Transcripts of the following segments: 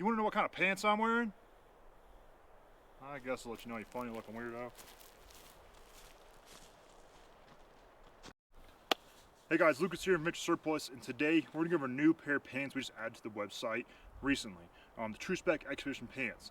You want to know what kind of pants I'm wearing? I guess I'll let you know, you funny looking weirdo. Hey guys, Lucas here, Mitch Surplus, and today we're going to give a new pair of pants we just added to the website recently. The Tru-Spec Xpedition Pants.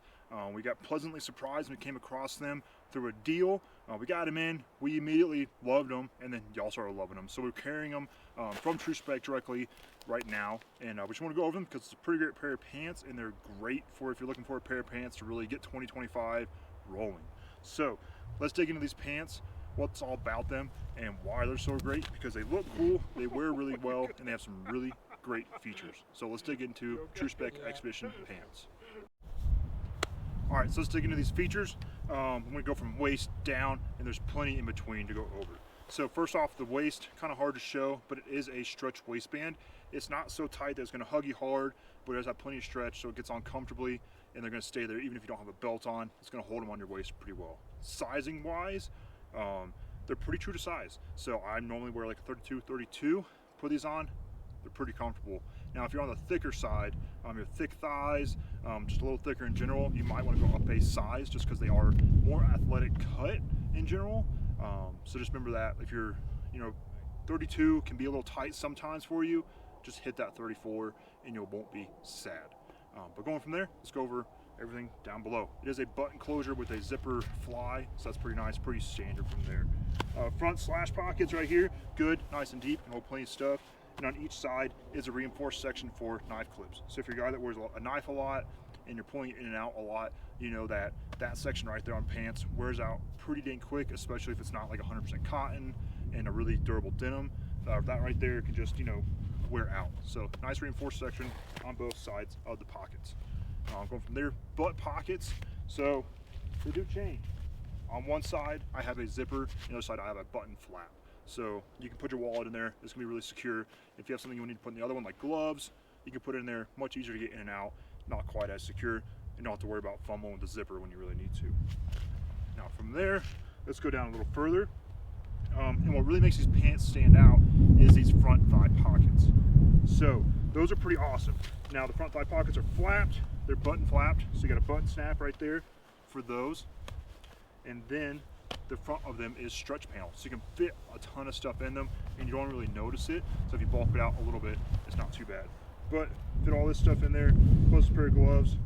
We got pleasantly surprised when we came across them through a deal. We got them in, we immediately loved them, and then y'all started loving them. So we're carrying them from Tru-Spec directly right now, and we just want to go over them because it's a pretty great pair of pants, and they're great for if you're looking for a pair of pants to really get 2025 rolling. So let's dig into these pants, what's all about them, and why they're so great. Because they look cool, they wear really well, and they have some really great features. So let's dig into Tru-Spec Xpedition Pants. Alright, so let's dig into these features. I'm going to go from waist down, and there's plenty in between to go over. So first off, the waist, kind of hard to show, but it is a stretch waistband. It's not so tight that it's going to hug you hard, but it does have plenty of stretch, so it gets on comfortably, and they're going to stay there even if you don't have a belt on. It's going to hold them on your waist pretty well. Sizing wise, they're pretty true to size. So I normally wear like a 32, 32. Put these on, they're pretty comfortable. Now if you're on the thicker side, your thick thighs, just a little thicker in general, you might want to go up a size just because they are more athletic cut in general. So just remember that if you're, 32 can be a little tight sometimes for you, just hit that 34 and you won't be sad. But going from there, let's go over everything down below. It is a button closure with a zipper fly, so that's pretty nice, pretty standard from there. Front slash pockets right here, good, nice and deep, can hold plenty of stuff. And on each side is a reinforced section for knife clips. So if you're a guy that wears a knife a lot and you're pulling it in and out a lot, you know that that section right there on pants wears out pretty dang quick, especially if it's not like 100% cotton and a really durable denim. That right there can just, wear out. So nice reinforced section on both sides of the pockets. Going from there, butt pockets. So they do change. On one side, I have a zipper. On the other side, I have a button flap. So you can put your wallet in there. It's gonna be really secure. If you have something you need to put in the other one, like gloves, you can put it in there. Much easier to get in and out. Not quite as secure. You don't have to worry about fumbling with the zipper when you really need to. Now from there, let's go down a little further. And what really makes these pants stand out is these front thigh pockets. So those are pretty awesome. Now the front thigh pockets are flapped. They're button flapped. So you got a button snap right there for those. And then the front of them is stretch panel, so you can fit a ton of stuff in them and you don't really notice it. So if you bulk it out a little bit, it's not too bad. But fit all this stuff in there, plus a pair of gloves,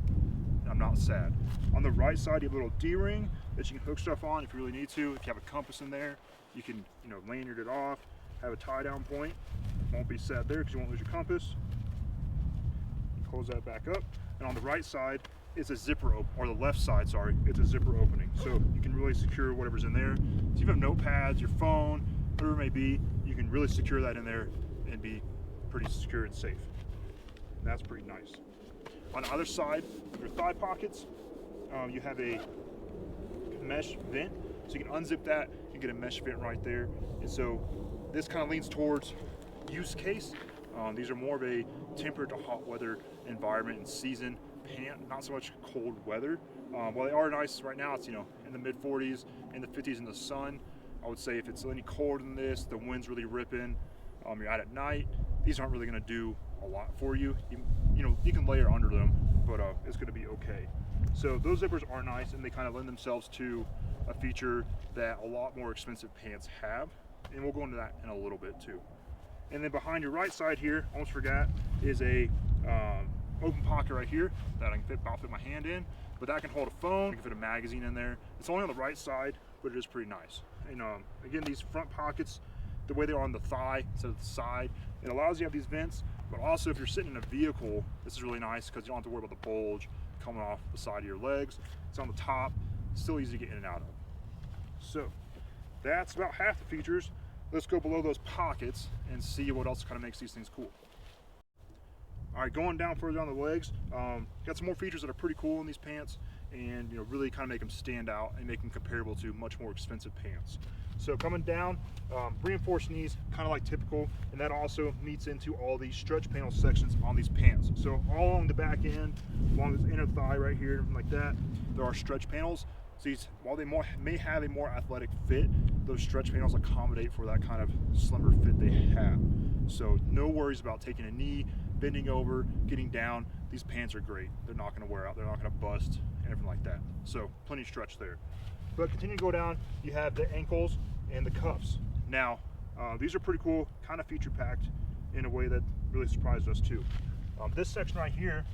and I'm not sad. On the right side, you have a little D-ring that you can hook stuff on if you really need to. If you have a compass in there, you can lanyard it off, have a tie down point. Won't be sad there because you won't lose your compass. Close that back up. And on the right side, it's a zipper open, or the left side, sorry, it's a zipper opening. So you can really secure whatever's in there. So if you have notepads, your phone, whatever it may be, you can really secure that in there and be pretty secure and safe. And that's pretty nice. On the other side of your thigh pockets, you have a mesh vent. So you can unzip that and get a mesh vent right there. And so this kind of leans towards use case. These are more of a temperate to hot weather environment and season pant, not so much cold weather. While they are nice right now, it's in the mid 40s and the 50s in the sun. I would say if it's any colder than this, the wind's really ripping, you're out at night, these aren't really going to do a lot for you. You can layer under them, but it's going to be okay. So those zippers are nice, and they kind of lend themselves to a feature that a lot more expensive pants have, and we'll go into that in a little bit too. And then behind your right side here, almost forgot, is a open pocket right here that I can about fit my hand in, but that can hold a phone. You can fit a magazine in there. It's only on the right side, but it is pretty nice. And again, these front pockets, the way they are on the thigh instead of the side, it allows you to have these vents, but also if you're sitting in a vehicle, this is really nice because you don't have to worry about the bulge coming off the side of your legs. It's on the top, still easy to get in and out of. So that's about half the features. Let's go below those pockets and see what else kind of makes these things cool. All right, going down further down the legs, got some more features that are pretty cool in these pants, and really kind of make them stand out and make them comparable to much more expensive pants. So coming down, reinforced knees, kind of like typical, and that also meets into all these stretch panel sections on these pants. So all along the back end, along this inner thigh right here, everything like that, there are stretch panels. So these, while they may have a more athletic fit, those stretch panels accommodate for that kind of slimmer fit they have. So no worries about taking a knee, bending over, getting down, these pants are great. They're not gonna wear out, they're not gonna bust, and everything like that. So plenty of stretch there. But continue to go down, you have the ankles and the cuffs. Now, these are pretty cool, kind of feature packed in a way that really surprised us too. This section right here,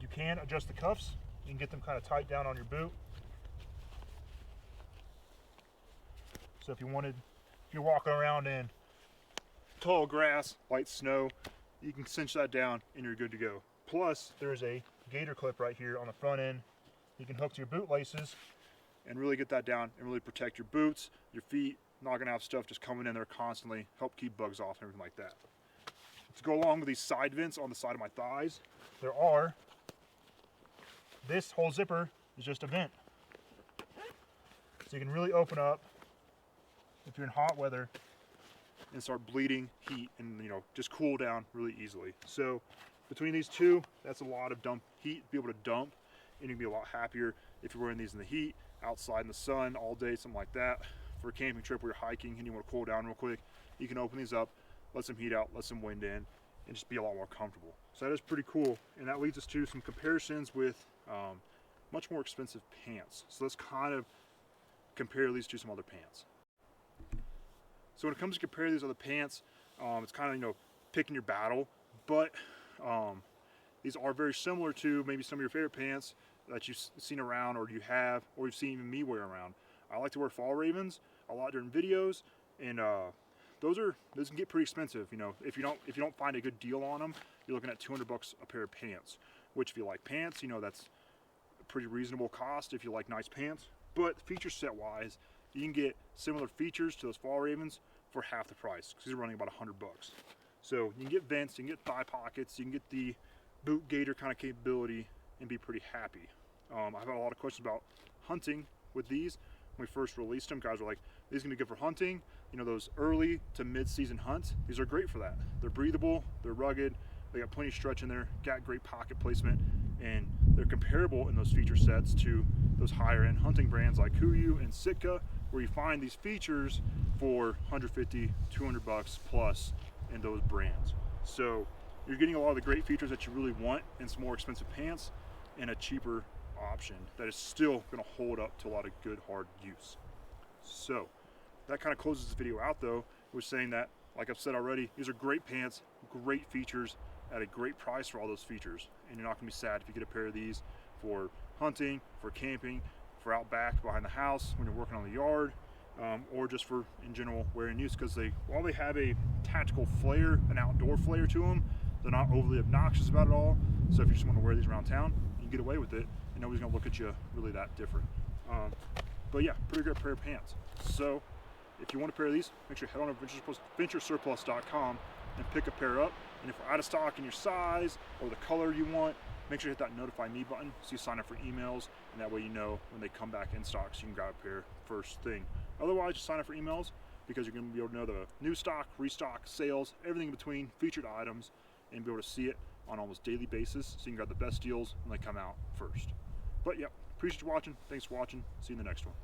you can adjust the cuffs. You can get them kind of tight down on your boot. So if you're walking around in tall grass, light snow, you can cinch that down and you're good to go. Plus, there's a gator clip right here on the front end. You can hook to your boot laces and really get that down and really protect your boots, your feet, not gonna have stuff just coming in there constantly, help keep bugs off and everything like that. To go along with these side vents on the side of my thighs, this whole zipper is just a vent. So you can really open up if you're in hot weather and start bleeding heat and just cool down really easily. So between these two, that's a lot of heat to be able to dump, and you can be a lot happier if you're wearing these in the heat, outside in the sun all day, something like that. For a camping trip where you're hiking and you want to cool down real quick, you can open these up, let some heat out, let some wind in, and just be a lot more comfortable. So that is pretty cool, and that leads us to some comparisons with much more expensive pants. So let's kind of compare these to some other pants. So when it comes to comparing these other pants, it's kind of picking your battle, but these are very similar to maybe some of your favorite pants that you've seen around, or you've seen even me wear around. I like to wear Fall Ravens a lot during videos, and those can get pretty expensive. If you don't find a good deal on them, you're looking at $200 a pair of pants. Which, if you like pants, that's a pretty reasonable cost if you like nice pants. But feature set wise, you can get similar features to those Fall Ravens for half the price, because they're running about $100. So you can get vents, you can get thigh pockets, you can get the boot gaiter kind of capability, and be pretty happy. I've had a lot of questions about hunting with these. When we first released them, guys were like, these are gonna be good for hunting. Those early to mid-season hunts, these are great for that. They're breathable, they're rugged, they got plenty of stretch in there, got great pocket placement, and they're comparable in those feature sets to those higher end hunting brands like Kuiu and Sitka, where you find these features for $150, $200 plus in those brands. So you're getting a lot of the great features that you really want in some more expensive pants and a cheaper option that is still going to hold up to a lot of good hard use. So that kind of closes this video out though, with saying that, like I've said already, these are great pants, great features at a great price for all those features, and you're not going to be sad if you get a pair of these for hunting, for camping, for out back behind the house when you're working on the yard, or just for in general wearing use, because while they have a tactical flair, an outdoor flair to them, they're not overly obnoxious about it all. So if you just want to wear these around town, you can get away with it, and nobody's going to look at you really that different. But yeah, pretty good pair of pants. So if you want a pair of these, make sure you head on to venturesurplus.com and pick a pair up. And if we're out of stock in your size or the color you want, make sure you hit that notify me button so you sign up for emails, and that way you know when they come back in stock so you can grab a pair first thing. Otherwise, just sign up for emails, because you're going to be able to know the new stock, restock, sales, everything in between, featured items, and be able to see it on almost daily basis so you can grab the best deals when they come out first. But yeah, appreciate you watching. Thanks for watching. See you in the next one.